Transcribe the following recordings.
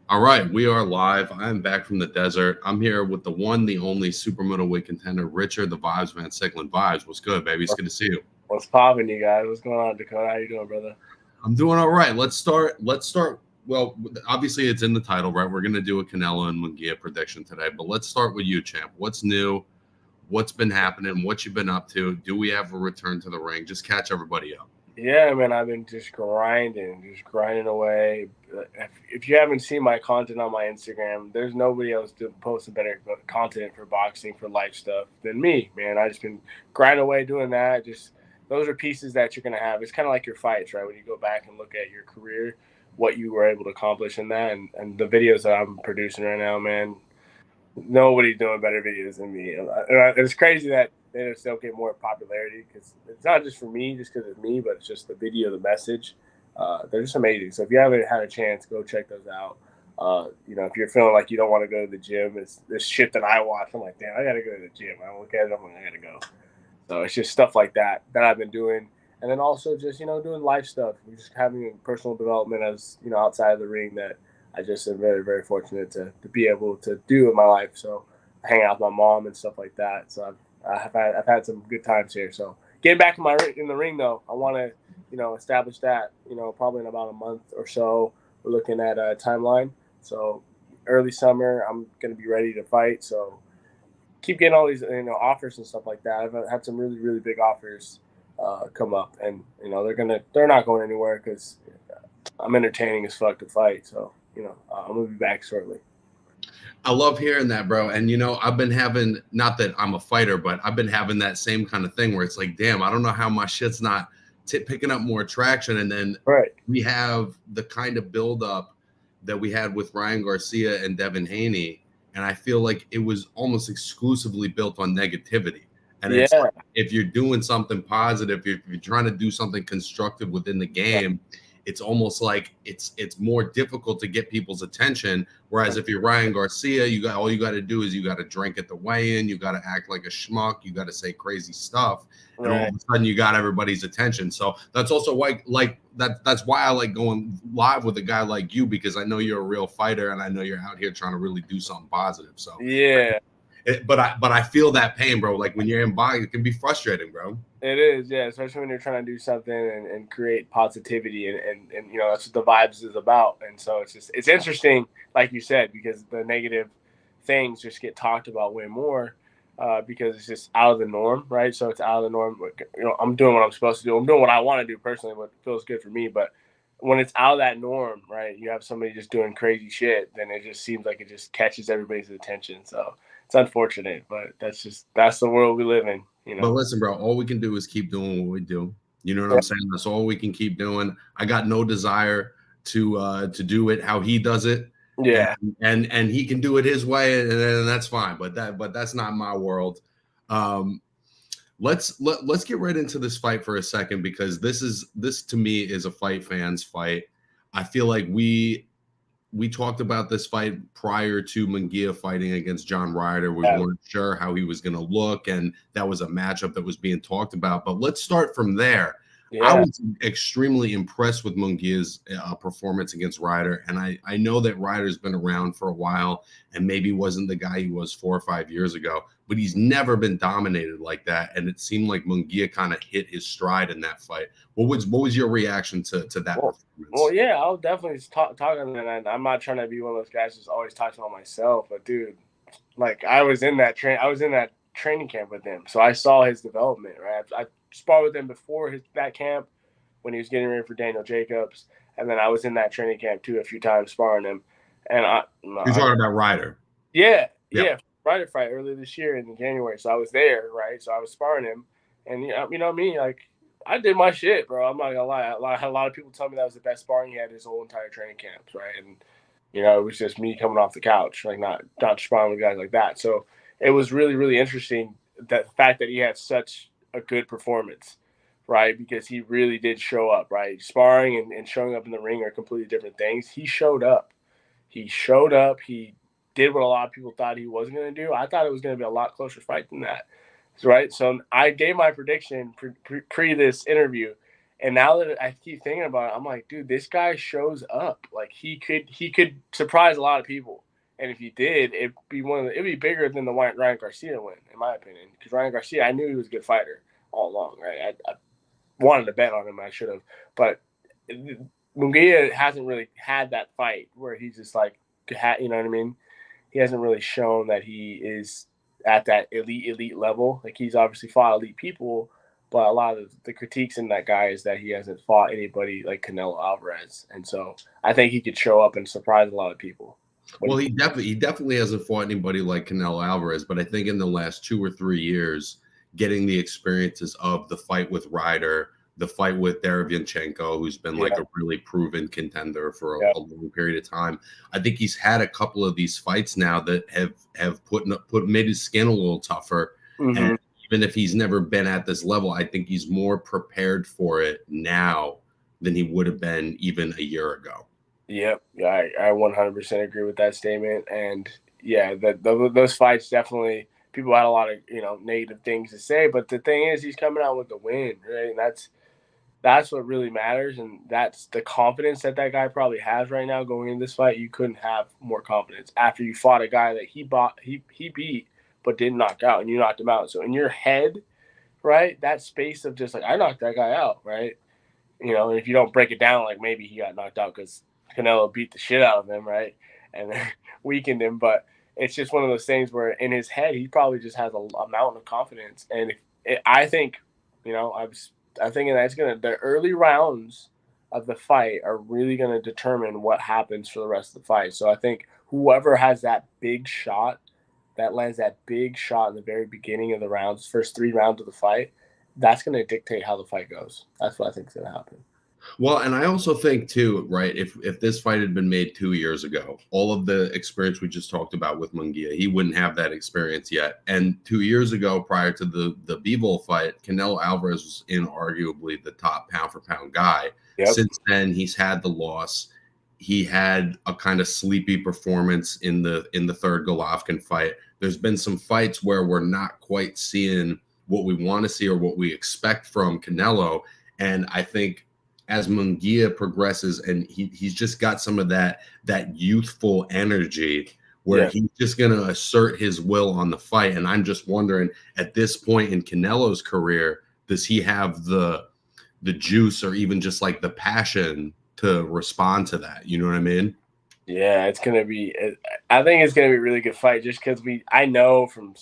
All right, we are live. I am back from the desert. I'm here with the one, the only super middleweight contender, Richard the Vibes Vansiclen. Vibes, what's good, baby? It's good to see you. What's popping, you guys? What's going on, Dakota? How you doing, brother? I'm doing all right. Let's start. Well, obviously it's in the title, right? We're gonna do a Canelo and Munguia prediction today, but let's start with you, champ. What's new? What's been happening? What you been up to? Do we have a return to the ring? Just catch everybody up. Yeah, man, I've been just grinding away. If you haven't seen my content on my Instagram, there's nobody else posting better content for boxing, for life stuff than me, man. I just been grinding away doing that. Just those are pieces that you're gonna have. It's kind of like your fights, right? When you go back and look at your career, what you were able to accomplish in that, and the videos that I'm producing right now, man. Nobody's doing better videos than me. It's crazy that they still get more popularity because it's not just for me, just because it's me, but it's just the video, the message. They're just amazing. So if you haven't had a chance, go check those out. If you're feeling like you don't want to go to the gym, it's this shit that I watch. I'm like, damn, I got to go to the gym. I look at it, I'm like, I got to go. So it's just stuff like that I've been doing. And then also just, doing life stuff. Just having personal development as, outside of the ring that I just am very, very fortunate to be able to do in my life. So I hang out with my mom and stuff like that. So I've had some good times here. So getting back in the ring though, I want to establish that probably in about a month or so. We're looking at a timeline. So early summer, I'm going to be ready to fight. So keep getting all these offers and stuff like that. I've had some really, really big offers come up, and they're not going anywhere because I'm entertaining as fuck to fight. So I'm gonna be back shortly. I love hearing that, bro. And I've been having, not that I'm a fighter, but I've been having that same kind of thing where it's like, damn, I don't know how my shit's not picking up more traction. And then Right. we have the kind of buildup that we had with Ryan Garcia and Devin Haney, and I feel like it was almost exclusively built on negativity. And it's like, if you're doing something positive, if you're trying to do something constructive within the game, it's almost like it's more difficult to get people's attention. Whereas if you're Ryan Garcia, all you got to do is you got to drink at the weigh-in, you got to act like a schmuck, you got to say crazy stuff, and all of a sudden you got everybody's attention. So that's also why, that's why I like going live with a guy like you, because I know you're a real fighter and I know you're out here trying to really do something positive. So yeah. But I feel that pain, bro. Like when you're in boxing, it can be frustrating, bro. It is, yeah, especially when you're trying to do something and create positivity and that's what the vibes is about. And so it's interesting, like you said, because the negative things just get talked about way more because it's just out of the norm, right? So it's out of the norm. I'm doing what I'm supposed to do. I'm doing what I want to do personally, what feels good for me. But when it's out of that norm, right, you have somebody just doing crazy shit, then it just seems like it just catches everybody's attention. So it's unfortunate, but that's the world we live in. But listen, bro, all we can do is keep doing what we do. You know what I'm saying? That's all we can keep doing. I got no desire to do it how he does it. Yeah. And he can do it his way, and that's fine. But that's not my world. Let's get right into this fight for a second, because this to me is a fight fan's fight. I feel like we talked about this fight prior to Munguia fighting against John Ryder. We weren't sure how he was going to look, and that was a matchup that was being talked about. But let's start from there. Yeah. I was extremely impressed with Munguia's performance against Ryder, and I know that Ryder's been around for a while and maybe wasn't the guy he was 4 or 5 years ago, but he's never been dominated like that, and it seemed like Munguia kind of hit his stride in that fight. What was your reaction to that performance? Well, yeah, I'll definitely talk on that. I'm not trying to be one of those guys who's always talking about myself, but dude, like I was in that training camp with him, so I saw his development. Right, I sparred with him before that camp when he was getting ready for Daniel Jacobs, and then I was in that training camp too a few times sparring him. And you're talking about Ryder? Yeah, Ryder fight earlier this year in January, so I was there, right? So I was sparring him, and you know me, like I did my shit, bro. I'm not gonna lie. A lot of people tell me that was the best sparring he had his whole entire training camps, right? And it was just me coming off the couch, like not sparring with guys like that. So it was really, really interesting that the fact that he had such a good performance, right? Because he really did show up, right? Sparring and showing up in the ring are completely different things. He showed up. He did what a lot of people thought he wasn't going to do. I thought it was going to be a lot closer fight than that, right? So I gave my prediction pre this interview, And now that I keep thinking about it, I'm like, dude, this guy shows up. Like he could surprise a lot of people. And if he did, it'd be bigger than the Ryan Garcia win, in my opinion. Because Ryan Garcia, I knew he was a good fighter all along, right? I wanted to bet on him, I should have. But Munguia hasn't really had that fight where he's just like, you know what I mean? He hasn't really shown that he is at that elite level. Like he's obviously fought elite people, but a lot of the critiques in that guy is that he hasn't fought anybody like Canelo Alvarez. And so I think he could show up and surprise a lot of people. Well, he definitely hasn't fought anybody like Canelo Alvarez, but I think in the last 2 or 3 years, getting the experiences of the fight with Ryder, the fight with Derevyanchenko, who's been like a really proven contender for a long period of time. I think he's had a couple of these fights now that have made his skin a little tougher. Mm-hmm. And even if he's never been at this level, I think he's more prepared for it now than he would have been even a year ago. Yep, I 100% agree with that statement. And yeah, those fights definitely, people had a lot of negative things to say, but the thing is, he's coming out with the win, right? And that's what really matters, and that's the confidence that guy probably has right now going into this fight. You couldn't have more confidence after you fought a guy that he beat but didn't knock out, and you knocked him out. So in your head, right, that space of just like, I knocked that guy out, right? And if you don't break it down, like maybe he got knocked out because Canelo beat the shit out of him, right, and weakened him. But it's just one of those things where in his head he probably just has a mountain of confidence. And I think, I'm thinking that's the early rounds of the fight are really gonna determine what happens for the rest of the fight. So I think whoever has that big shot, that lands that big shot in the very beginning of the rounds, first 3 rounds of the fight, that's gonna dictate how the fight goes. That's what I think is gonna happen. Well, and I also think too, right, if this fight had been made 2 years ago, all of the experience we just talked about with Munguia, he wouldn't have that experience yet. And 2 years ago, prior to the Bivol fight, Canelo Alvarez was inarguably the top pound-for-pound guy. Yep. Since then, he's had the loss. He had a kind of sleepy performance in the third Golovkin fight. There's been some fights where we're not quite seeing what we want to see or what we expect from Canelo. And I think as Munguia progresses, and he's just got some of that youthful energy where he's just going to assert his will on the fight. And I'm just wondering, at this point in Canelo's career, does he have the juice or even just like the passion to respond to that? You know what I mean? Yeah, it's going to be – I think it's going to be a really good fight just because I know from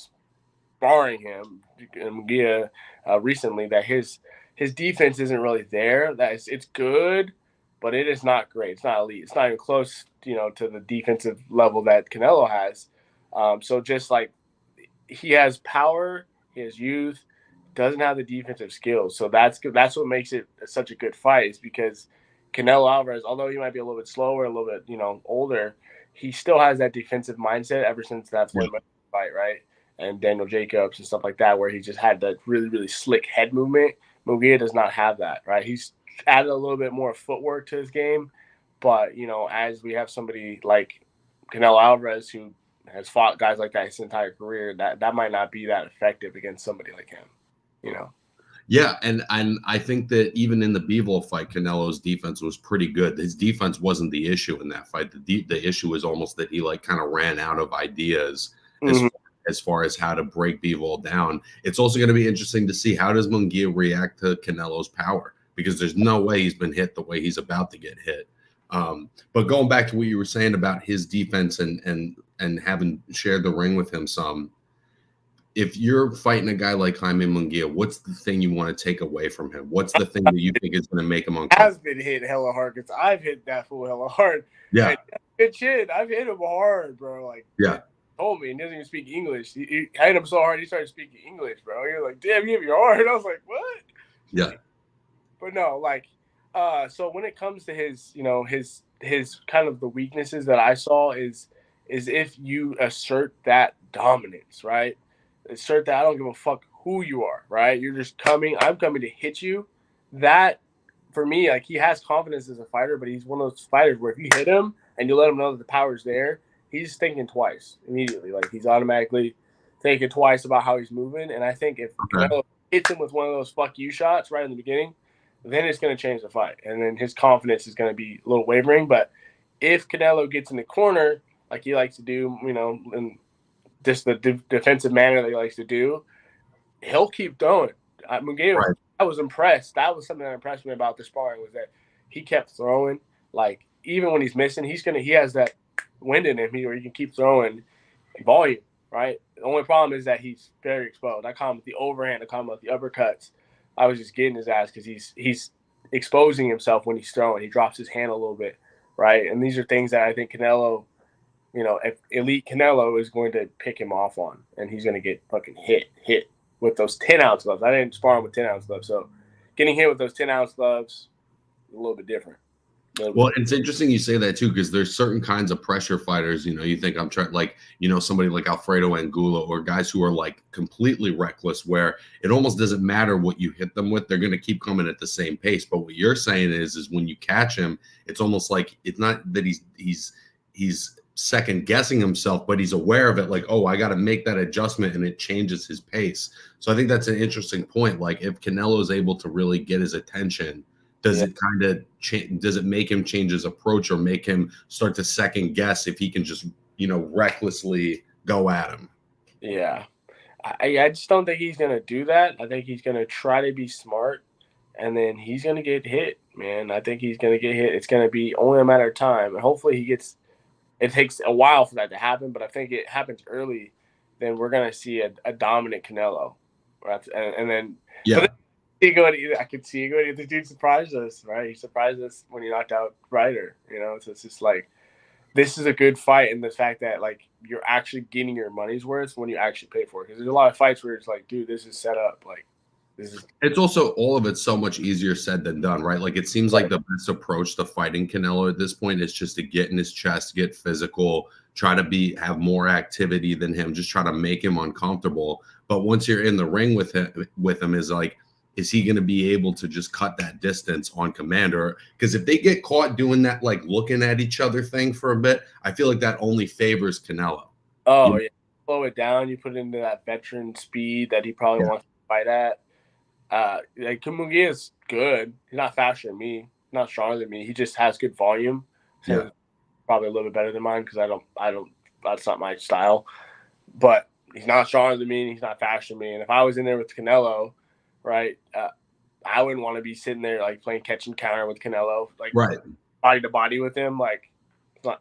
sparring him and Munguia recently that his defense isn't really there. It's good, but it is not great. It's not elite. It's not even close, to the defensive level that Canelo has. So just like he has power, he has youth, doesn't have the defensive skills. So that's good. That's what makes it such a good fight, is because Canelo Alvarez, although he might be a little bit slower, a little bit older, he still has that defensive mindset ever since that Floyd Mayweather fight, right? And Daniel Jacobs and stuff like that, where he just had that really, really slick head movement. Munguia does not have that, right? He's added a little bit more footwork to his game, but as we have somebody like Canelo Alvarez who has fought guys like that his entire career, that might not be that effective against somebody like him, Yeah, and I think that even in the Bivol fight, Canelo's defense was pretty good. His defense wasn't the issue in that fight. The issue was almost that he kind of ran out of ideas as far as how to break Bivol down. It's also going to be interesting to see how does Munguia react to Canelo's power, because there's no way he's been hit the way he's about to get hit. But going back to what you were saying about his defense and having shared the ring with him some, if you're fighting a guy like Jaime Munguia, what's the thing you want to take away from him? What's the thing that you think is going to make him uncomfortable? I've been hit hella hard because I've hit that fool hella hard. Yeah. Good shit. I've hit him hard, bro. Like, yeah. Told me he doesn't even speak English. He hit him so hard he started speaking English, bro. You're like, damn, you hit me hard. I was like, what? Yeah. But no, so when it comes to his, his kind of the weaknesses that I saw is if you assert that dominance, right? Assert that I don't give a fuck who you are, right? You're just I'm coming to hit you. That, for me, he has confidence as a fighter, but he's one of those fighters where if you hit him and you let him know that the power's there, he's thinking twice immediately. He's automatically thinking twice about how he's moving. And I think if Canelo hits him with one of those fuck you shots right in the beginning, then it's going to change the fight. And then his confidence is going to be a little wavering. But if Canelo gets in the corner, like he likes to do, in just the defensive manner that he likes to do, he'll keep throwing. Munguia, right. I was impressed. That was something that impressed me about the sparring, was that he kept throwing. Like, even when he's missing, he has that wind in him where he can keep throwing volume, right? The only problem is that he's very exposed. I call him with the overhand. I call him with the uppercuts. I was just getting his ass because he's exposing himself when he's throwing. He drops his hand a little bit, right? And these are things that I think Canelo, if elite Canelo is going to pick him off on, and he's going to get fucking hit with those 10-ounce gloves. I didn't spar him with 10-ounce gloves, so getting hit with those 10-ounce gloves is a little bit different. Well, it's interesting you say that too, because there's certain kinds of pressure fighters. You think I'm trying, like, somebody like Alfredo Angulo, or guys who are like completely reckless, where it almost doesn't matter what you hit them with; they're going to keep coming at the same pace. But what you're saying is when you catch him, it's almost like it's not that he's second guessing himself, but he's aware of it. Like, oh, I got to make that adjustment, and it changes his pace. So I think that's an interesting point. Like, if Canelo is able to really get his attention, does it kind of does it make him change his approach, or make him start to second guess if he can just recklessly go at him? Yeah, I just don't think he's gonna do that. I think he's gonna try to be smart, and then he's gonna get hit, man. I think he's gonna get hit. It's gonna be only a matter of time, and hopefully he gets. It takes a while for that to happen, but I think it happens early. Then we're gonna see a dominant Canelo, right? And then yeah. I could see it going. The dude surprised us, right? He surprised us when he knocked out Ryder. So it's just like, this is a good fight, and the fact that like you're actually getting your money's worth when you actually pay for it. Because there's a lot of fights where it's like, dude, this is set up. Like, this is. It's also, all of it's so much easier said than done, right? Like, it seems like the best approach to fighting Canelo at this point is just to get in his chest, get physical, try to have more activity than him, just try to make him uncomfortable. But once you're in the ring with him, is like, is he going to be able to just cut that distance on command? Or because if they get caught doing that, like looking at each other thing for a bit, I feel like that only favors Canelo. Oh, yeah. Slow it down. You put it into that veteran speed that he probably wants to fight at. Like, Munguia is good. He's not faster than me, not stronger than me. He just has good volume. So probably a little bit better than mine, because I don't. That's not my style. But he's not stronger than me, and he's not faster than me. And if I was in there with Canelo, right, I wouldn't want to be sitting there like playing catch and counter with Canelo, like body to body with him. Like,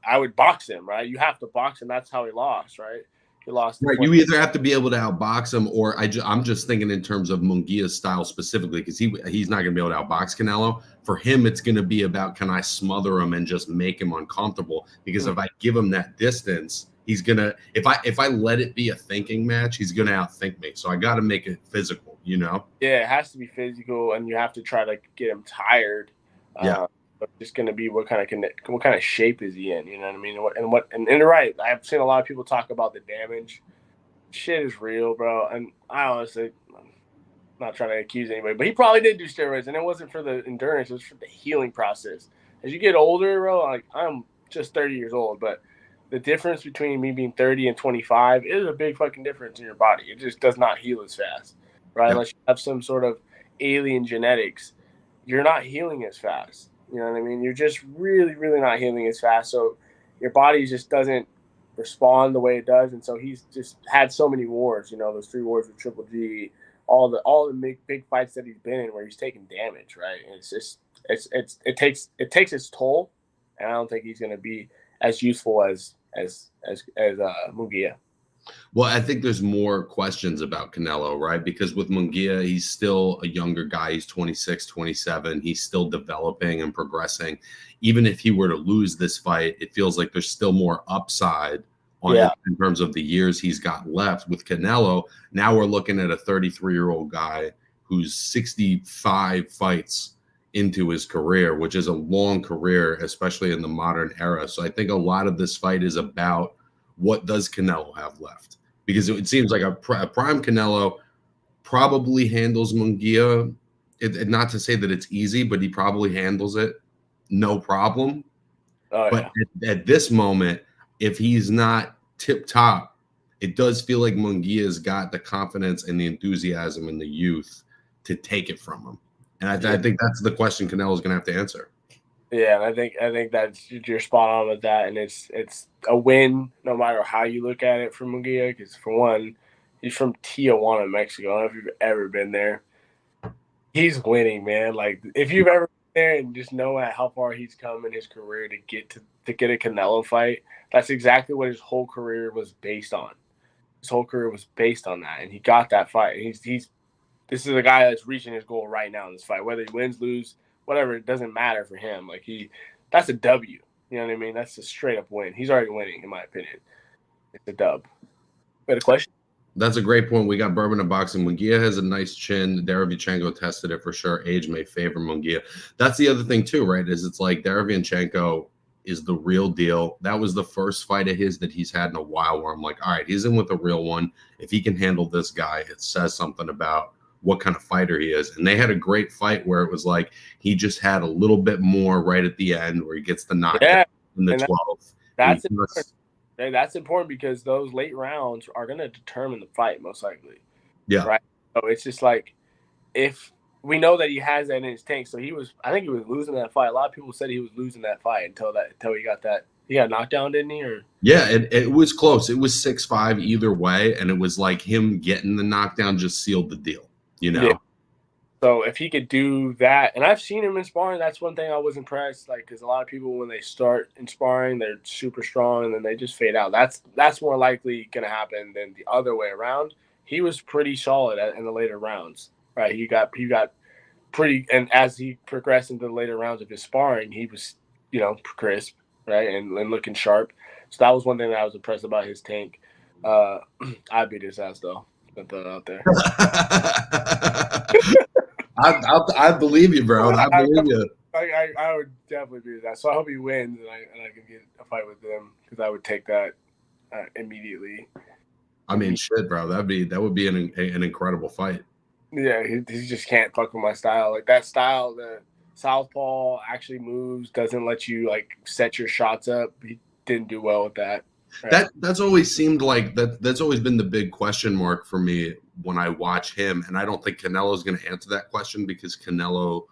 I would box him, right? You have to box him. That's how he lost, right? He lost. Right. You either have to be able to outbox him, or I'm just thinking in terms of Munguia's style specifically, because he's not going to be able to outbox Canelo. For him, it's going to be about, can I smother him and just make him uncomfortable? Because if I give him that distance, he's gonna. If I let it be a thinking match, he's going to outthink me. So I got to make it physical. Yeah, it has to be physical, and you have to try to get him tired. But it's going to be what kind of shape is he in? You know what I mean? And you're right. I've seen a lot of people talk about the damage. Shit is real, bro. And I honestly, I'm not trying to accuse anybody, but he probably did do steroids, and it wasn't for the endurance; it was for the healing process. As you get older, bro, like, I'm just 30 years old, but the difference between me being 30 and 25 is a big fucking difference in your body. It just does not heal as fast, right? Unless you have some sort of alien genetics, you're not healing as fast. You know what I mean? You're just really, really not healing as fast. So your body just doesn't respond the way it does. And so he's just had so many wars, those 3 wars with Triple G, all the big fights that he's been in where he's taking damage, right? And it's just, it takes its toll. And I don't think he's going to be as useful as Munguia. Well, I think there's more questions about Canelo, right? Because with Munguia, he's still a younger guy. He's 26, 27. He's still developing and progressing. Even if he were to lose this fight, it feels like there's still more upside on it in terms of the years he's got left. With Canelo, now we're looking at a 33-year-old guy who's 65 fights into his career, which is a long career, especially in the modern era. So I think a lot of this fight is about, what does Canelo have left? Because it seems like a prime Canelo probably handles Munguia. Not to say that it's easy, but he probably handles it no problem. But at this moment, if he's not tip top, it does feel like Munguia's got the confidence and the enthusiasm and the youth to take it from him. And I think that's the question Canelo's going to have to answer. Yeah, and I think that's you're spot on with that, and it's a win no matter how you look at it for Munguia. Because for one, he's from Tijuana, Mexico. I don't know if you've ever been there. He's winning, man. Like if you've ever been there and just know how far he's come in his career to get a Canelo fight, that's exactly what his whole career was based on. His whole career was based on that, and he got that fight. And he's this is a guy that's reaching his goal right now in this fight. Whether he wins, lose, whatever, it doesn't matter for him. Like that's a W. You know what I mean? That's a straight up win. He's already winning, in my opinion. It's a dub. Got a question? That's a great point. We got Bourbon and Boxing. Munguia has a nice chin. Derevyanchenko tested it for sure. Age may favor Munguia. That's the other thing too, right? Is it's like Derevyanchenko is the real deal. That was the first fight of his that he's had in a while where I'm like, all right, he's in with a real one. If he can handle this guy, it says something about what kind of fighter he is. And they had a great fight where it was like he just had a little bit more right at the end where he gets the knockout in the 12th. That's important. That's important because those late rounds are going to determine the fight most likely. Yeah. Right. So it's just like if we know that he has that in his tank. So I think he was losing that fight. A lot of people said he was losing that fight until he got that. He got knocked down, didn't he? Or yeah, it was close. It was 6-5 either way, and it was like him getting the knockdown just sealed the deal. You know. Yeah. So if he could do that, and I've seen him in sparring, that's one thing I was impressed. Like, because a lot of people when they start in sparring, they're super strong, and then they just fade out. That's more likely going to happen than the other way around. He was pretty solid in the later rounds, right? He got pretty, and as he progressed into the later rounds of his sparring, he was, crisp, right, and looking sharp. So that was one thing that I was impressed about his tank. I beat his ass though. Put that out there. I believe you, bro. I believe you. I would definitely do that. So I hope he wins, and I can get a fight with him because I would take that immediately. I mean, shit, bro. That would be an incredible fight. Yeah, he just can't fuck with my style. Like that style, the southpaw actually moves, doesn't let you like set your shots up. He didn't do well with that. Right? That's always seemed like that's always been the big question mark for me when I watch him, and I don't think Canelo's going to answer that question because Canelo,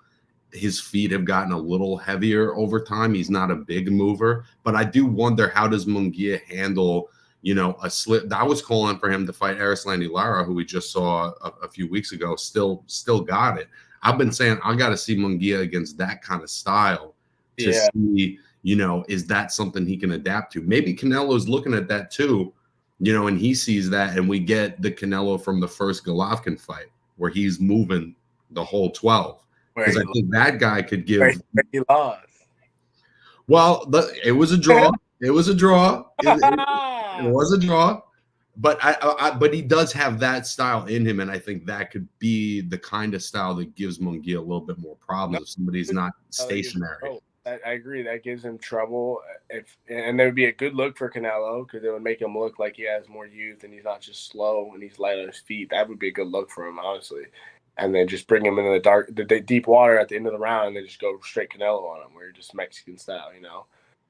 his feet have gotten a little heavier over time. He's not a big mover, but I do wonder how does Munguia handle, a slip. I was calling for him to fight Erislandy Lara, who we just saw a few weeks ago. Still got it. I've been saying I got to see Munguia against that kind of style to see. Is that something he can adapt to? Maybe Canelo's looking at that too, and he sees that, and we get the Canelo from the first Golovkin fight where he's moving the whole 12. Because I think that guy could give. He lost. Well, it was a draw. It was a draw. It was a draw. But but he does have that style in him, and I think that could be the kind of style that gives Munguia a little bit more problems if somebody's not stationary. I agree. That gives him trouble. And there would be a good look for Canelo because it would make him look like he has more youth and he's not just slow and he's light on his feet. That would be a good look for him, honestly. And then just bring him into the deep water at the end of the round and then just go straight Canelo on him where you're just Mexican style,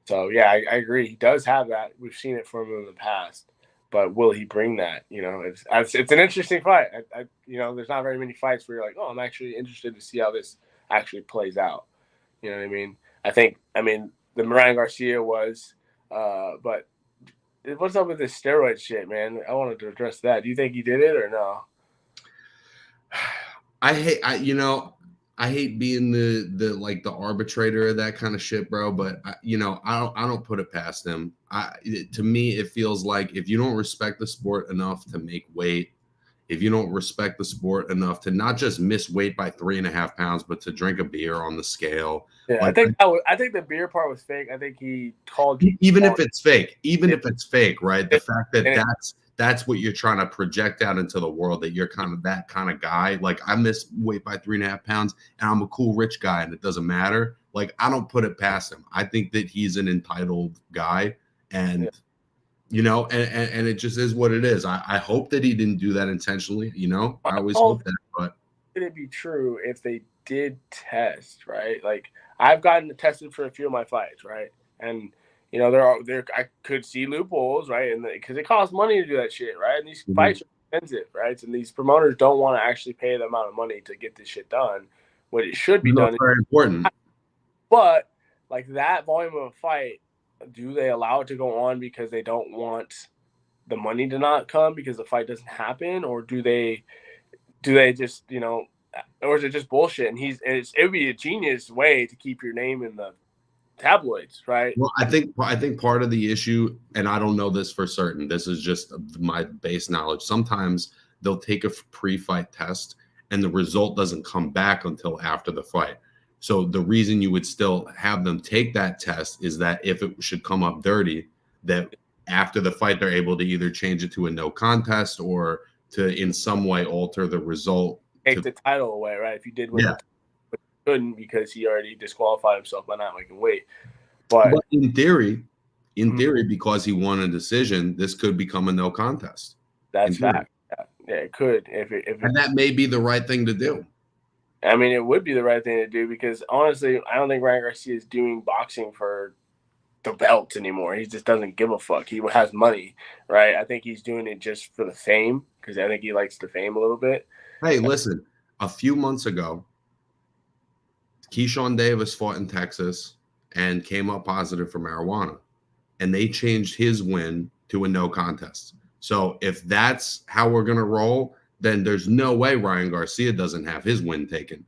So, yeah, I agree. He does have that. We've seen it from him in the past. But will he bring that? It's an interesting fight. There's not very many fights where you're like, oh, I'm actually interested to see how this actually plays out. You know what I mean? The Moran Garcia was, but what's up with this steroid shit, man? I wanted to address that. Do you think he did it or no? I hate being the arbitrator of that kind of shit, bro. But I don't put it past him. To me, it feels like if you don't respect the sport enough to make weight, if you don't respect the sport enough to not just miss weight by 3.5 pounds, but to drink a beer on the scale. Yeah, I think the beer part was fake. I think he called even if it's fake, right? The fact that that's what you're trying to project out into the world, that you're kind of that kind of guy. Like I miss weight by 3.5 pounds and I'm a cool rich guy and it doesn't matter. Like I don't put it past him. I think that he's an entitled guy and and it just is what it is. I hope that he didn't do that intentionally. I always hope that, but it'd be true if they did test, right? Like I've gotten tested for a few of my fights, right? And I could see loopholes, right? And because it costs money to do that shit, right? And these fights are expensive, right? And these promoters don't want to actually pay the amount of money to get this shit done. what it should be done. Very important. But like that volume of a fight, do they allow it to go on because they don't want the money to not come because the fight doesn't happen, or do they just, you know, or is it just bullshit? And it would be a genius way to keep your name in the tabloids, right? Well, I think part of the issue, and I don't know this for certain, this is just my base knowledge. Sometimes they'll take a pre-fight test and the result doesn't come back until after the fight. So the reason you would still have them take that test is that if it should come up dirty, that after the fight, they're able to either change it to a no contest or to in some way alter the result. Take the title away, right? If you did win, but you couldn't because he already disqualified himself by not making weight. But in theory, because he won a decision, this could become a no contest. That's fact. Yeah, it could. And that may be the right thing to do. I mean, it would be the right thing to do because honestly, I don't think Ryan Garcia is doing boxing for the belt anymore. He just doesn't give a fuck. He has money, right? I think he's doing it just for the fame because I think he likes the fame a little bit. Hey, listen, a few months ago, Keyshawn Davis fought in Texas and came up positive for marijuana, and they changed his win to a no contest. So if that's how we're going to roll, then there's no way Ryan Garcia doesn't have his win taken,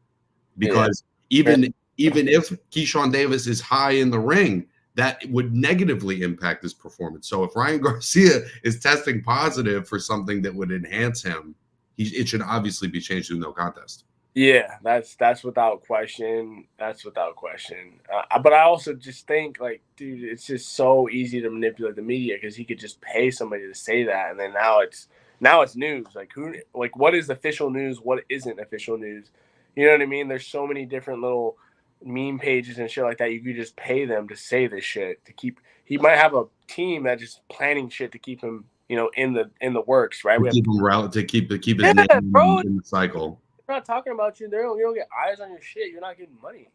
because even if Keyshawn Davis is high in the ring, that would negatively impact his performance. So if Ryan Garcia is testing positive for something that would enhance him, it should obviously be changed to no contest. Yeah, that's without question. That's without question. But I also just think, like, dude, it's just so easy to manipulate the media because he could just pay somebody to say that, and then now it's news. Like what is official news? What isn't official news? You know what I mean? There's so many different little meme pages and shit like that. You could just pay them to say this shit to keep. He might have a team that just planning shit to keep him, you know, in the works, right? To keep his name in the cycle. They're not talking about you. You don't get eyes on your shit. You're not getting money.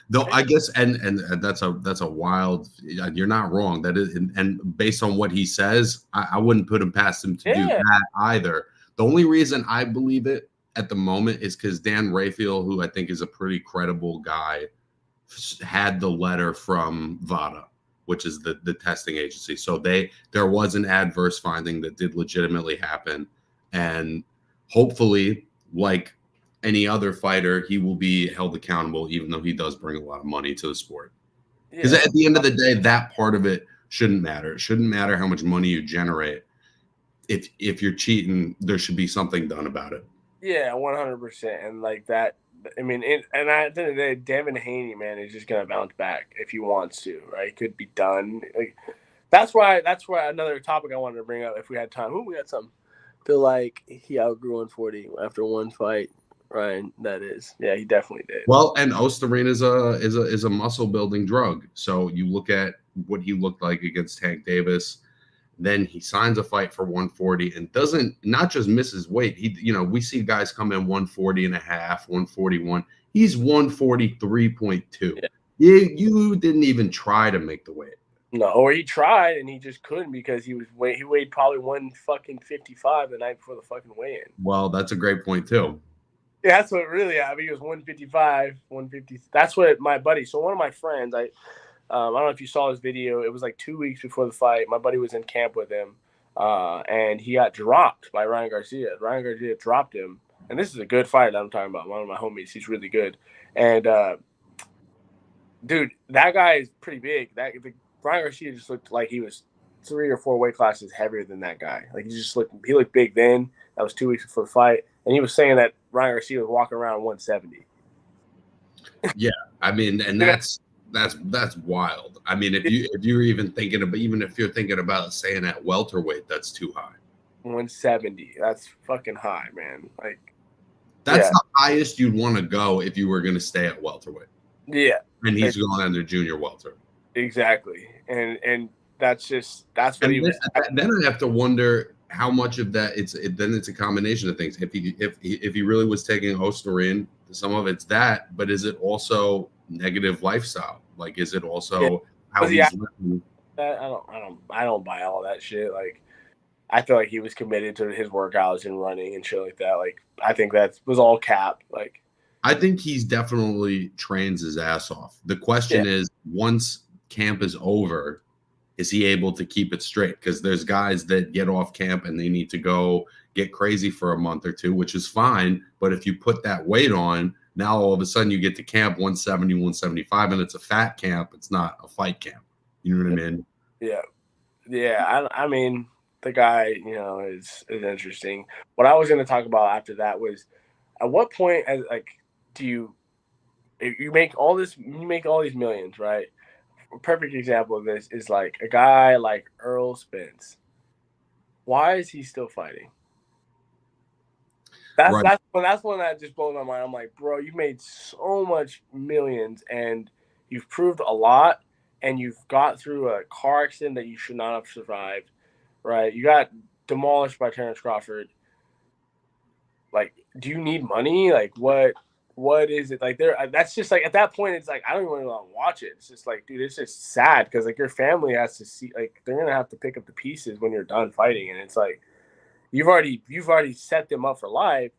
Though I guess, and that's a wild. You're not wrong. That is, and based on what he says, I wouldn't put him past him to do that either. The only reason I believe it at the moment is because Dan Raphael, who I think is a pretty credible guy, had the letter from VADA, which is the testing agency. So there was an adverse finding that did legitimately happen, and hopefully, like any other fighter, he will be held accountable, even though he does bring a lot of money to the sport. Because at the end of the day, that part of it shouldn't matter. It shouldn't matter how much money you generate. If you're cheating, there should be something done about it. Yeah, 100%. And like that, I mean, and at the end of the day, Devin Haney, man, is just gonna bounce back if he wants to, right? It could be done. Like, that's why another topic I wanted to bring up if we had time. We got something. Feel like he outgrew 140 after one fight. Ryan, that is. Yeah, he definitely did. Well, and Osterine is a muscle building drug. So you look at what he looked like against Tank Davis, then he signs a fight for 140 and doesn't not just misses weight. We see guys come in 140 and a half, 141. He's 143.2. Yeah. You didn't even try to make the weight. No, or he tried and he just couldn't because he weighed probably 155 the night before the fucking weigh-in. Well, that's a great point too. Yeah, that's what really happened. He was 155, 150. That's what my buddy. So one of my friends, I don't know if you saw his video. It was like 2 weeks before the fight. My buddy was in camp with him, and he got dropped by Ryan Garcia. Ryan Garcia dropped him, and this is a good fight that I'm talking about. One of my homies. He's really good, and dude, that guy is pretty big. Ryan Garcia just looked like he was 3 or 4 weight classes heavier than that guy. Like he looked big then. That was 2 weeks before the fight. And he was saying that Ryan Garcia was walking around 170. Yeah, I mean, and that's wild. I mean, if you're even thinking about, even if you're thinking about saying at welterweight, that's too high. 170. That's fucking high, man. Like that's the highest you'd want to go if you were going to stay at welterweight. Yeah, and he's going under junior welter. Exactly, and that's what he was. Then I have to wonder how much of that then it's a combination of things. If he really was taking Osterine, some of it's that, but is it also negative lifestyle? Like, is it also how he's living? I don't buy all that shit. Like, I feel like he was committed to his workouts and running and shit like that. Like, I think that was all cap. Like, I think he's definitely trains his ass off. The question is, once camp is over, is he able to keep it straight? Because there's guys that get off camp and they need to go get crazy for a month or two, which is fine. But if you put that weight on, now all of a sudden you get to camp 170, 175, and it's a fat camp. It's not a fight camp. You know what I mean? Yeah. Yeah. I mean, the guy, you know, is interesting. What I was going to talk about after that was, at what point, do you, if you make all these millions, right? A perfect example of this is like a guy like Earl Spence. Why is he still fighting? That's one that just blows my mind. I'm like, bro, you made so much millions and you've proved a lot, and you've got through a car accident that you should not have survived, right? You got demolished by Terrence Crawford. Like, do you need money? Like, what is it? Like, that's just like, at that point, it's like, I don't even want to watch it. It's just like, dude, it's just sad because like your family has to see, like, they're gonna have to pick up the pieces when you're done fighting, and it's like you've already set them up for life.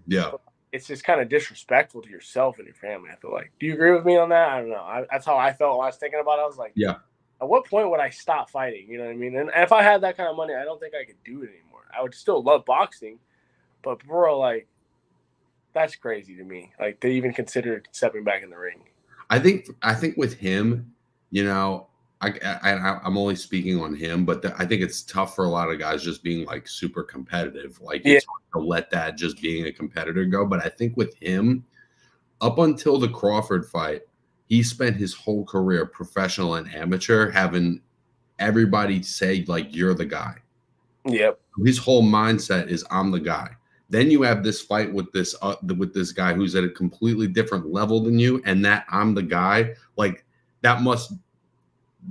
Yeah, it's just kind of disrespectful to yourself and your family, I feel like. Do you agree with me on that? I don't know. That's how I felt when I was thinking about it. I was like, yeah. At what point would I stop fighting? You know what I mean? And if I had that kind of money, I don't think I could do it anymore. I would still love boxing, but bro, like, that's crazy to me. Like, they even consider stepping back in the ring. I think with him, you know, I'm only speaking on him, but I think it's tough for a lot of guys just being like super competitive. Like, it's hard to let that just being a competitor go. But I think with him, up until the Crawford fight, he spent his whole career, professional and amateur, having everybody say like, you're the guy. Yep. His whole mindset is, I'm the guy. Then you have this fight with this guy who's at a completely different level than you, and that I'm the guy, like, that must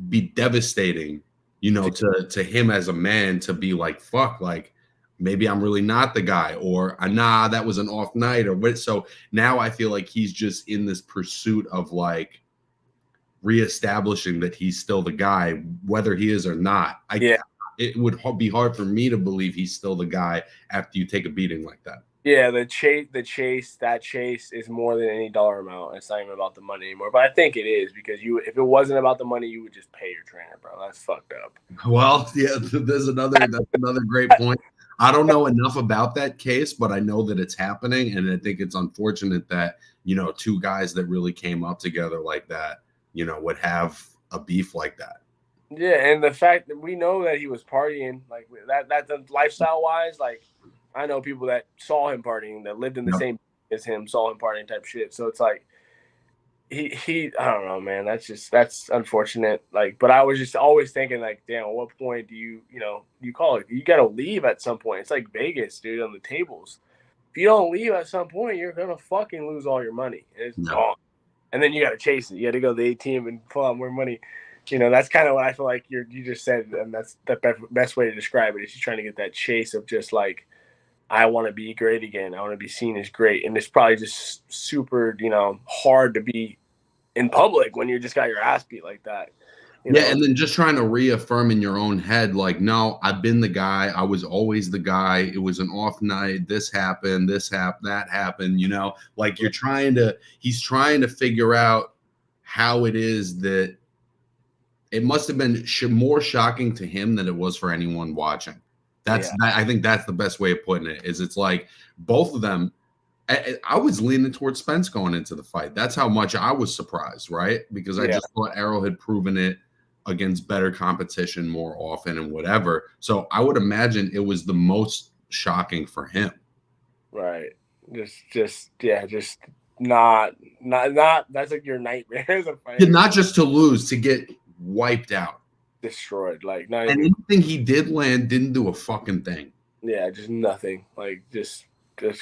be devastating, you know, to him as a man, to be like, fuck, like, maybe I'm really not the guy, or nah, that was an off night, or what. So now I feel like he's just in this pursuit of like reestablishing that he's still the guy, whether he is or not. It would be hard for me to believe he's still the guy after you take a beating like that. Yeah, that chase is more than any dollar amount. It's not even about the money anymore. But I think it is, because if it wasn't about the money, you would just pay your trainer, bro. That's fucked up. Well, yeah, that's another great point. I don't know enough about that case, but I know that it's happening, and I think it's unfortunate that, you know, two guys that really came up together like that, you know, would have a beef like that. Yeah, and the fact that we know that he was partying, like that lifestyle wise, like, I know people that saw him partying, that lived in the same as him, saw him partying type shit. So it's like he I don't know, man. That's unfortunate. Like, but I was just always thinking, like, damn, at what point do you call it? You gotta leave at some point. It's like Vegas, dude, on the tables. If you don't leave at some point, you're gonna fucking lose all your money. It's gone. And then you gotta chase it. You gotta go to the ATM and pull out more money. You know, that's kind of what I feel like you just said, and that's the best way to describe it, is you're trying to get that chase of just like, I want to be great again. I want to be seen as great. And it's probably just super, you know, hard to be in public when you just got your ass beat like that. You know? And then just trying to reaffirm in your own head, like, no, I've been the guy. I was always the guy. It was an off night. This happened. That happened. You know, like, he's trying to figure out how it is that it must have been more shocking to him than it was for anyone watching. I think that's the best way of putting it. Is it's like both of them. I was leaning towards Spence going into the fight. That's how much I was surprised, right? Because I just thought Errol had proven it against better competition more often and whatever. So I would imagine it was the most shocking for him. Right. Just not. That's like your nightmare as a fighter. Not just to lose, to get wiped out, destroyed. Like, not and even, anything he did land didn't do a fucking thing. Yeah, just nothing. Like, just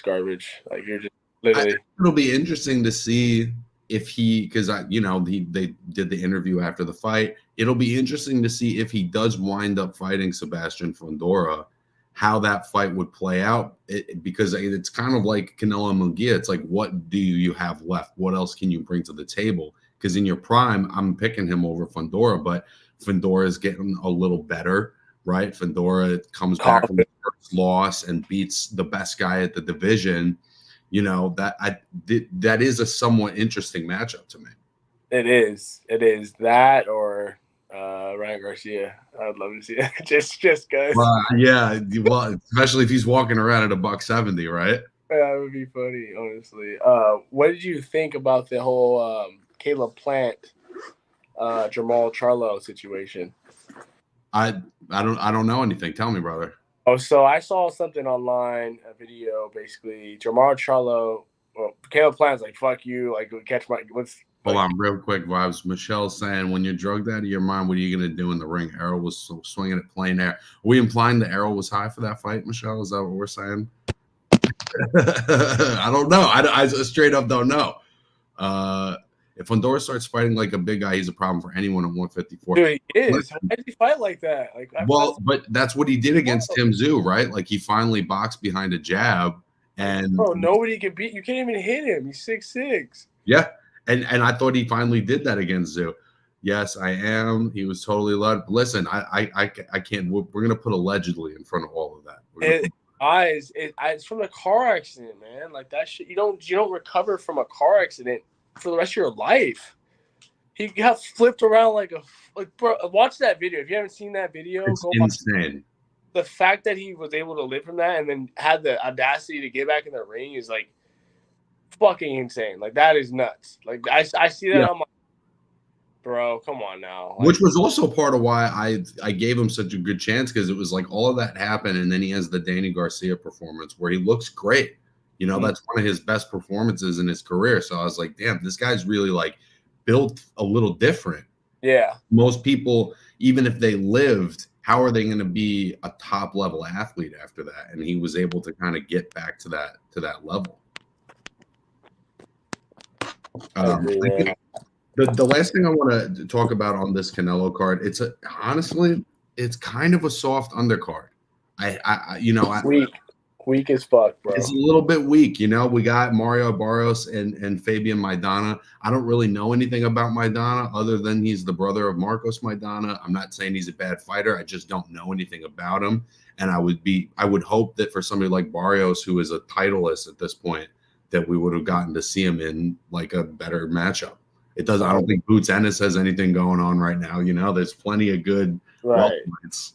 garbage. Like, you're just literally. It'll be interesting to see if he, because they did the interview after the fight. It'll be interesting to see if he does wind up fighting Sebastian Fundora, how that fight would play out. Because it's kind of like Canelo and Munguia. It's like, what do you have left? What else can you bring to the table? Because in your prime, I'm picking him over Fundora, but Fundora is getting a little better, right? Fundora comes back from the first loss and beats the best guy at the division. you know, that is a somewhat interesting matchup to me. It is that or Ryan Garcia. I'd love to see it. just because. Yeah, well, especially if he's walking around at $170, right? That would be funny, honestly. What did you think about the whole Caleb Plant, Jamal Charlo situation? I don't know anything. Tell me, brother. Oh, so I saw something online, a video, basically. Jamal Charlo, well, Caleb Plant's like, "Fuck you!" Like, catch my what's. Hold on, real quick, Vibes. Michelle's saying, when you're drugged out of your mind, what are you going to do in the ring? Errol was swinging at plain air. Are we implying that Errol was high for that fight, Michelle? Is that what we're saying? I don't know. I straight up don't know. If Honduras starts fighting like a big guy, he's a problem for anyone at 154. Dude, he is. Why did he fight like that? Like, but that's what he did against Tim Tszyu, right? Like, he finally boxed behind a jab, and nobody can beat. You can't even hit him. He's 6'6". Yeah, and I thought he finally did that against Tszyu. Yes, I am. He was totally loved. Listen, I can't. We're gonna put allegedly in front of all of that. It's from a car accident, man. Like that shit. You don't recover from a car accident for the rest of your life. He got flipped around like bro. Watch that video if you haven't seen that video. It's insane. The fact that he was able to live from that and then had the audacity to get back in the ring is like fucking insane. Like that is nuts. Like I see that. Yeah. I'm like, bro, come on now. Like, which was also part of why I gave him such a good chance, because it was like all of that happened, and then he has the Danny Garcia performance where he looks great. You know, that's one of his best performances in his career. So I was like, damn, this guy's really like built a little different. Yeah. Most people, even if they lived, how are they going to be a top level athlete after that? And he was able to kind of get back to that level. The last thing I want to talk about on this Canelo card, honestly, it's kind of a soft undercard. Weak as fuck, bro. It's a little bit weak, you know. We got Mario Barrios and Fabian Maidana. I don't really know anything about Maidana other than he's the brother of Marcos Maidana. I'm not saying he's a bad fighter. I just don't know anything about him. And I would hope that for somebody like Barrios, who is a titleist at this point, that we would have gotten to see him in like a better matchup. It doesn't. I don't think Boots Ennis has anything going on right now. You know, there's plenty of good fights.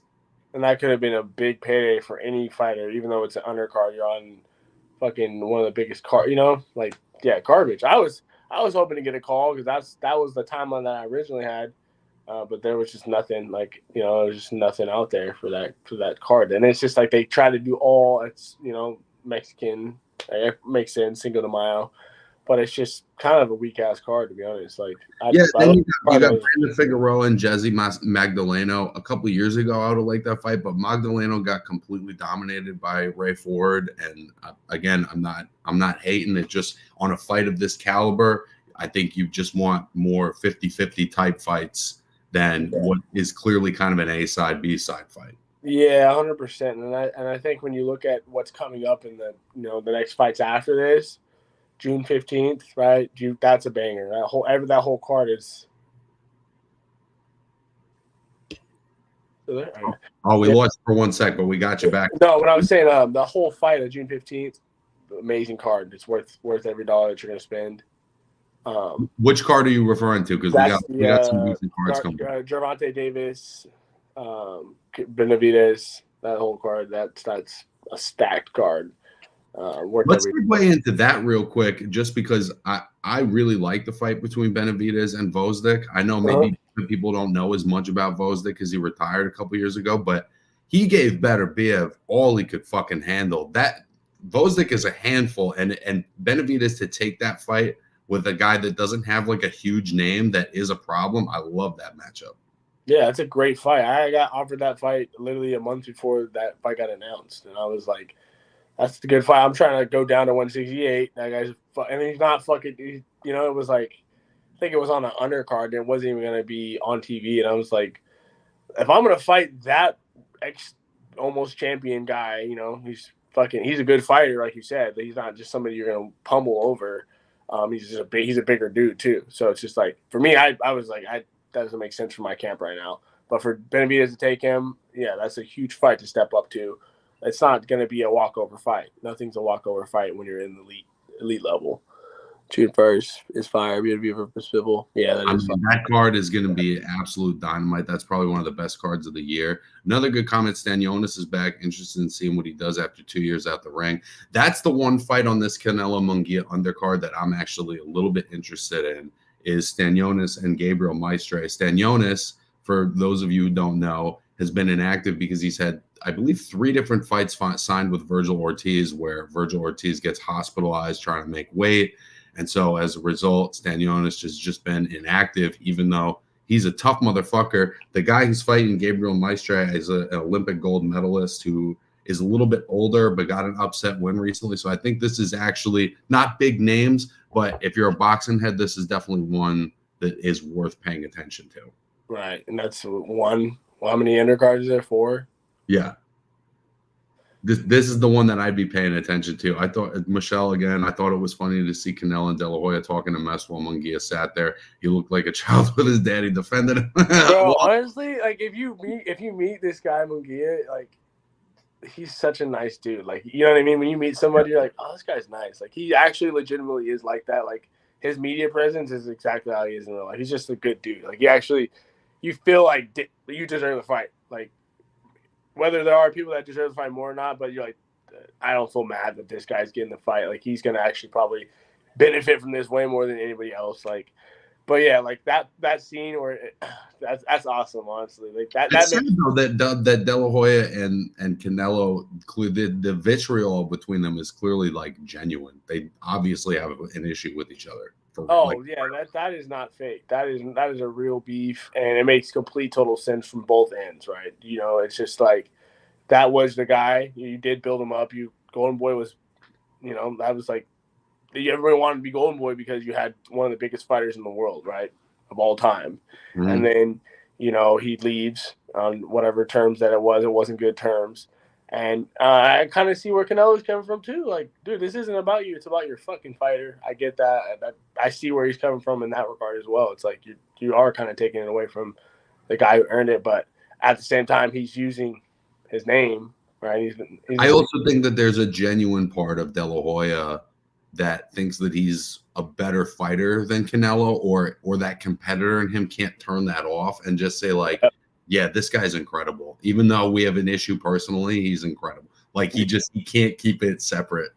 And that could have been a big payday for any fighter, even though it's an undercard. You're on fucking one of the biggest card. You know, like garbage. I was hoping to get a call because that was the timeline that I originally had, but there was just nothing. Like, you know, there was just nothing out there for that card. And it's just like they try to do all. It's, you know, Mexican. It makes sense, Cinco de Mayo. But it's just kind of a weak ass card, to be honest. Like, you got Brandon Figueroa and Jesse Magdaleno a couple of years ago. I would have liked that fight, but Magdaleno got completely dominated by Ray Ford. And again, I'm not hating it. Just on a fight of this caliber, I think you just want more 50-50 type fights than what is clearly kind of an A side, B side fight. Yeah, 100%. And I think when you look at what's coming up in the next fights after this. June 15th, right? That's a banger. That whole card is. Oh, we lost for 1 sec, but we got you back. No, what I was saying, the whole fight of June 15th, amazing card. It's worth every dollar that you're going to spend. Which card are you referring to? Because we got some decent cards coming. Gervonta Davis, Benavidez, that whole card. That's a stacked card. Let's segue into that real quick, just because I really like the fight between Benavidez and Vosdik. I know maybe people don't know as much about Vosdik because he retired a couple years ago, but he gave Beterbiev all he could fucking handle. That Vosdik is a handful, and Benavidez to take that fight with a guy that doesn't have like a huge name that is a problem. I love that matchup. Yeah, it's a great fight. I got offered that fight literally a month before that fight got announced, and I was like, that's a good fight. I'm trying to go down to 168. That guy's and he's not fucking. You know, it was like, I think it was on an undercard. And it wasn't even going to be on TV. And I was like, if I'm going to fight that almost champion guy, you know, he's a good fighter, like you said. But he's not just somebody you're going to pummel over. He's a bigger dude too. So it's just like, for me, I was like, that doesn't make sense for my camp right now. But for Benavidez to take him, yeah, that's a huge fight to step up to. It's not going to be a walkover fight. Nothing's a walkover fight when you're in the elite. elite level. June 1st is fire. BWV for Pitbull. Yeah, that is fire. That card is going to be absolute dynamite. That's probably one of the best cards of the year. Another good comment, Stanionis is back. Interested in seeing what he does after 2 years out the ring. That's the one fight on this Canelo Munguia undercard that I'm actually a little bit interested in, is Stanionis and Gabriel Maestre. Stanionis, for those of you who don't know, has been inactive because he's had, I believe, 3 different fights signed with Virgil Ortiz, where Virgil Ortiz gets hospitalized trying to make weight. And so as a result, Stanionis has just been inactive, even though he's a tough motherfucker. The guy who's fighting, Gabriel Maestre, is an Olympic gold medalist who is a little bit older but got an upset win recently. So I think this is actually not big names, but if you're a boxing head, this is definitely one that is worth paying attention to. Right. And that's one. Well, how many undercards is there? 4? Yeah. This is the one that I'd be paying attention to. I thought, Michelle, again, I thought it was funny to see Canelo and De La Hoya talking a mess while Munguia sat there. He looked like a child with his daddy defending him. Bro, honestly, like if you meet this guy Munguia, like he's such a nice dude. Like, you know what I mean? When you meet somebody, you're like, oh, this guy's nice. Like he actually legitimately is like that. Like his media presence is exactly how he is in real life. He's just a good dude. Like you feel like you deserve the fight. Like, whether there are people that deserve the fight more or not, but you're like, I don't feel mad that this guy's getting the fight. Like, he's going to actually probably benefit from this way more than anybody else. Like, but yeah, like that scene where that's awesome, honestly. Like that De La Hoya and Canelo, the vitriol between them is clearly like genuine. They obviously have an issue with each other. That is not fake. That is a real beef, and it makes complete total sense from both ends, right? You know, it's just like that was the guy. You did build him up. Golden Boy was, you know, that was like everybody wanted to be Golden Boy because you had one of the biggest fighters in the world, right, of all time. Mm-hmm. And then, you know, he leaves on whatever terms that it was. It wasn't good terms. And I kind of see where Canelo's coming from, too. Like, dude, this isn't about you. It's about your fucking fighter. I get that. I see where he's coming from in that regard as well. It's like you are kind of taking it away from the guy who earned it. But at the same time, he's using his name, right? I also think that there's a genuine part of De La Hoya that thinks that he's a better fighter than Canelo, or that competitor in him can't turn that off and just say, like, yeah, this guy's incredible. Even though we have an issue personally, he's incredible. Like he can't keep it separate.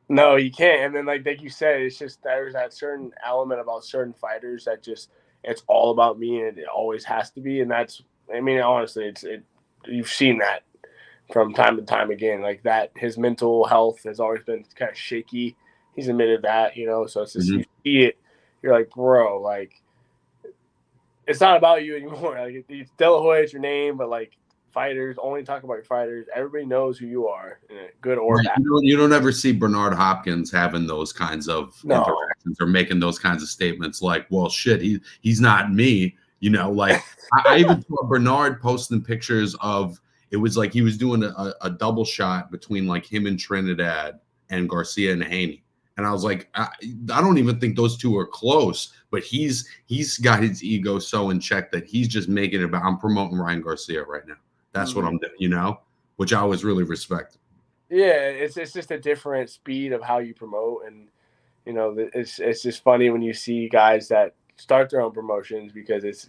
No, you can't. And then like you said, it's just there's that certain element about certain fighters that just it's all about me and it always has to be. And that's, I mean, honestly, you've seen that from time to time again. Like that, his mental health has always been kind of shaky. He's admitted that, you know. So it's just you see it, you're like, bro, like. It's not about you anymore. Like De La Hoya is your name, but like fighters only talk about your fighters. Everybody knows who you are, good or bad. You don't ever see Bernard Hopkins having those kinds of interactions or making those kinds of statements like, "Well, shit, he's not me." You know, like I even saw Bernard posting pictures of it was like he was doing a double shot between like him and Trinidad and Garcia and Haney. And I was like, I don't even think those two are close, but he's got his ego so in check that he's just making it about, I'm promoting Ryan Garcia right now. That's what I'm doing, you know, which I always really respect. Yeah, it's just a different speed of how you promote. And, you know, it's just funny when you see guys that start their own promotions because it's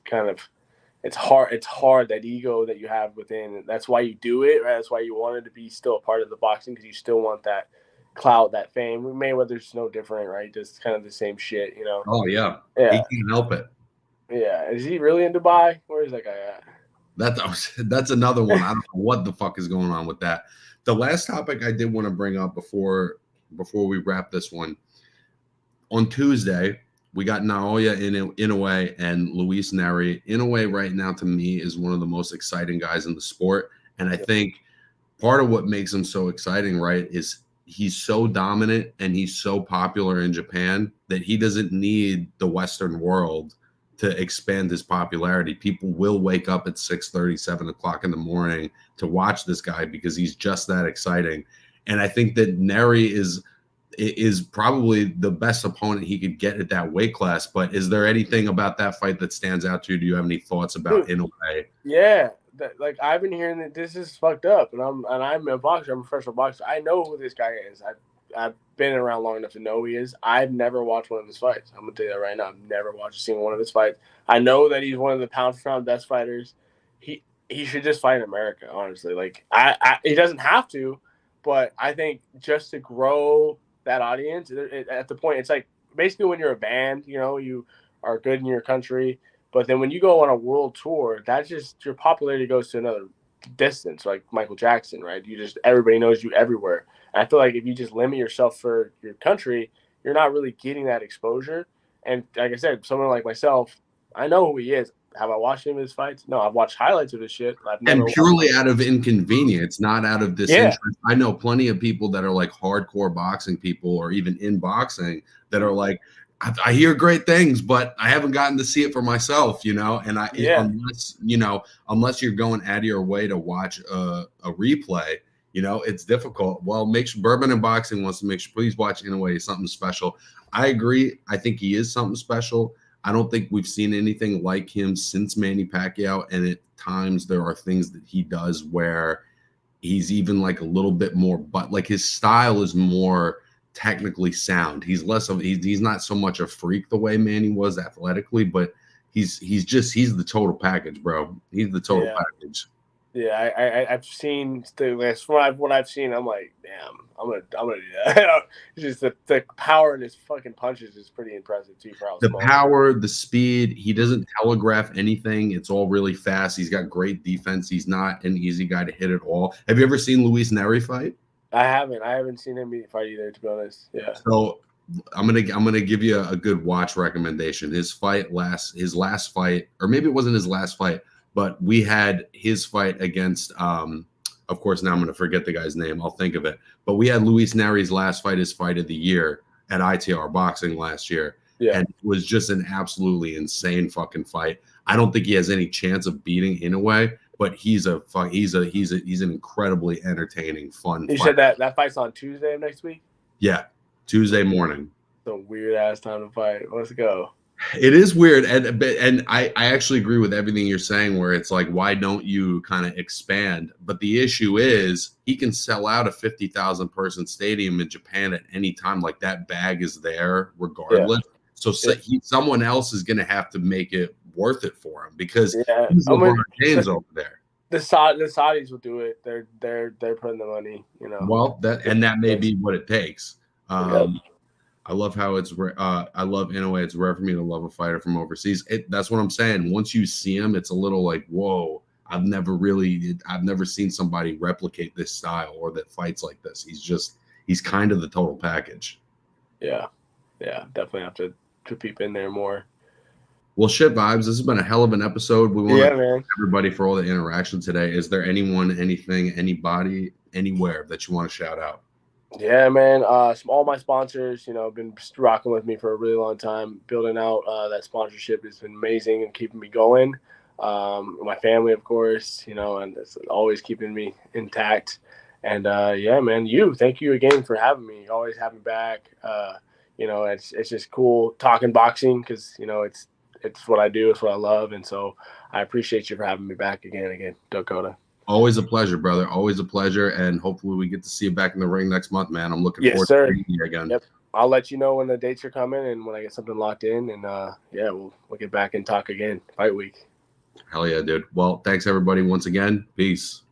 hard that ego that you have within. That's why you do it, right? That's why you wanted to be still a part of the boxing because you still want that clout, that fame. Mayweather's no different, right? Just kind of the same shit, you know. Oh yeah. He can't help it. Yeah, is he really in Dubai? Where is that guy at? That's another one. I don't know what the fuck is going on with that. The last topic I did want to bring up before we wrap this one, on Tuesday we got Naoya Inoue and Luis Nery. Inoue right now to me is one of the most exciting guys in the sport, and I think part of what makes him so exciting, right, is he's so dominant and he's so popular in Japan that he doesn't need the Western world to expand his popularity. People will wake up at 6:30, 7 o'clock in the morning to watch this guy because he's just that exciting. And I think that Nery is probably the best opponent he could get at that weight class. But is there anything about that fight that stands out to you? Do you have any thoughts about Inoue? Yeah. Like I've been hearing that this is fucked up, and I'm a boxer. I'm a professional boxer. I know who this guy is. I've been around long enough to know who he is. I've never watched one of his fights. I'm gonna tell you that right now. I've never watched a single one of his fights. I know that he's one of the pound for pound best fighters. He should just fight in America, honestly. Like he doesn't have to, but I think just to grow that audience at the point, it's like basically when you're a band, you are good in your country, but then when you go on a world tour, that's just your popularity goes to another distance, like Michael Jackson, right? Everybody knows you everywhere. And I feel like if you just limit yourself for your country, you're not really getting that exposure. And like I said, someone like myself, I know who he is. Have I watched any of his fights? No, I've watched highlights of his shit. And purely out of inconvenience, not out of disinterest. Yeah. I know plenty of people that are like hardcore boxing people or even in boxing that are like, I hear great things, but I haven't gotten to see it for myself, and unless you're going out of your way to watch a replay, it's difficult. Well, make sure Bourbon and Boxing wants to make sure, please watch Inoue, something special. I agree. I think he is something special. I don't think we've seen anything like him since Manny Pacquiao, and at times there are things that he does where he's even like a little bit more, but like his style is more technically sound. He's not so much a freak the way Manny was athletically, but he's the total package, bro. He's the total package. Yeah, I've seen what I've seen. I'm like, damn, I'm gonna do that. It's just the power in his fucking punches is pretty impressive too. The power, the speed. He doesn't telegraph anything. It's all really fast. He's got great defense. He's not an easy guy to hit at all. Have you ever seen Luis Nery fight? I haven't seen him fight either, to be honest. Yeah. So I'm gonna give you a good watch recommendation. His last fight, or maybe it wasn't his last fight, but we had his fight against, of course, now I'm going to forget the guy's name. I'll think of it. But we had Luis Nery's last fight, his fight of the year at ITR Boxing last year. Yeah. And it was just an absolutely insane fucking fight. I don't think he has any chance of beating Inoue, but he's an incredibly entertaining, fun You said that fight's on Tuesday of next week? Yeah, Tuesday morning. It's a weird-ass time to fight. Let's go. It is weird, and I actually agree with everything you're saying, where it's like, why don't you kind of expand? But the issue is he can sell out a 50,000 person stadium in Japan at any time. Like, that bag is there regardless. Yeah. So someone else is going to have to make it worth it for him, because he's LeBron James over there. The Saudis will do it. They're putting the money, Well, that may be what it takes. I love how I love Inoue. It's rare for me to love a fighter from overseas. That's what I'm saying. Once you see him, it's a little like, whoa, I've never seen somebody replicate this style or that fights like this. He's kind of the total package. Yeah. Definitely have to peep in there more. Well, shit vibes. This has been a hell of an episode. We want to thank everybody for all the interaction today. Is there anyone, anything, anybody, anywhere that you want to shout out? Yeah, man. All my sponsors, been rocking with me for a really long time. Building out that sponsorship has been amazing and keeping me going. My family, of course, and it's always keeping me intact. And yeah, man, thank you again for having me. Always have me back. It's just cool talking boxing, because it's what I do, it's what I love, and so I appreciate you for having me back again, Dakota. Always a pleasure, brother. Always a pleasure, and hopefully we get to see you back in the ring next month, man. I'm looking forward to seeing you again. Yep. I'll let you know when the dates are coming and when I get something locked in, and we'll get back and talk again. Fight week. Hell yeah, dude. Well, thanks everybody once again. Peace.